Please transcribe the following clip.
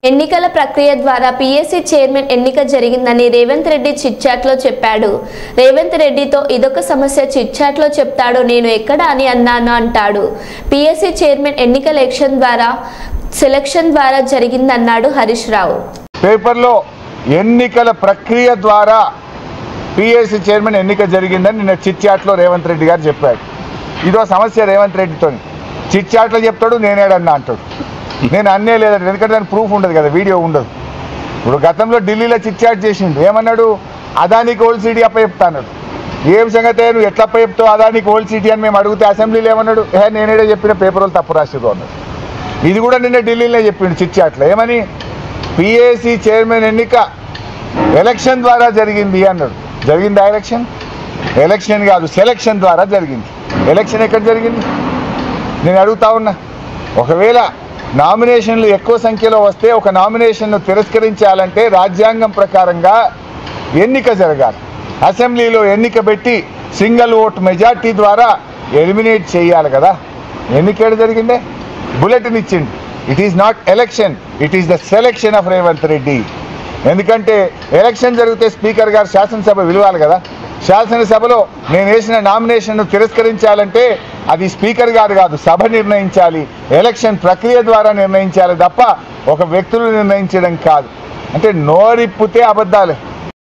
ఎన్నికల ప్రక్రియ ద్వారా పీఎస్సీ చైర్మన్ ఎన్నిక జరిగిందని రేవంత్ రెడ్డి చిట్చాట్లో చెప్పాడు. రేవంత్ రెడ్డితో ఇదొక సమస్య చిట్చాట్లో చెప్తాడు, నేను ఎక్కడ అని అన్నాను అంటాడు. పీఎస్సీ చైర్మన్ ఎన్నిక సెలక్షన్ ద్వారా జరిగిందన్నాడు హరీష్ రావు. పేపర్లో ఎన్నికల ప్రక్రియ ద్వారా పీఎస్సీ చైర్మన్ ఎన్నిక జరిగిందని నిన్న చిట్చాట్లో రేవంత్ రెడ్డి గారు చెప్పాడు. ఇదో సమస్య రేవంత్ రెడ్డితో. చిట్చాట్లో చెప్తాడు, నేనేడన్నా అంటాడు. నేను అన్నే లేదంటే, ఎందుకంటే దాని ప్రూఫ్ ఉండదు కదా, వీడియో ఉండదు. ఇప్పుడు గతంలో ఢిల్లీలో చిట్చాట్ చేసిండు, ఏమన్నాడు, అదానికి ఓల్డ్ సిటీ అప్పచెప్తా అన్నాడు. ఏం సంగతే, నువ్వు ఎట్లా అప్పచెప్తావు అదానికి ఓల్డ్ సిటీ అని మేము అడిగితే అసెంబ్లీలో ఏమన్నాడు, నేనేడే చెప్పిన పేపర్ వాళ్ళు తప్పు రాసిరు అన్నాడు. ఇది కూడా నిన్న ఢిల్లీలో చెప్పిండు చిట్చాట్లో, ఏమని, పీఏసీ చైర్మన్ ఎన్నిక ఎలక్షన్ ద్వారా జరిగింది అన్నాడు. జరిగిందా ఎలక్షన్? ఎలక్షన్ కాదు, సెలక్షన్ ద్వారా జరిగింది. ఎలక్షన్ ఎక్కడ జరిగింది నేను అడుగుతా ఉన్నా. ఒకవేళ నామినేషన్లు ఎక్కువ సంఖ్యలో వస్తే ఒక నామినేషన్ను తిరస్కరించాలంటే రాజ్యాంగం ప్రకారంగా ఎన్నిక జరగాలి. అసెంబ్లీలో ఎన్నిక పెట్టి సింగిల్ ఓట్ మెజార్టీ ద్వారా ఎలిమినేట్ చేయాలి కదా. ఎన్నిక జరిగిందే, బులెటిన్ ఇచ్చింది. It is not election, it is the selection of Revanth Reddy. ఎందుకంటే ఎలక్షన్ జరిగితే స్పీకర్ గారు శాసనసభ విలువాలి కదా. శాసనసభలో నేను వేసిన నామినేషన్ను తిరస్కరించాలంటే అది స్పీకర్ గారు కాదు, సభ నిర్ణయించాలి. ఎలక్షన్ ప్రక్రియ ద్వారా నిర్ణయించాలి తప్ప ఒక వ్యక్తులు నిర్ణయించడం కాదు. అంటే నోరిప్పితే అబద్ధాలే.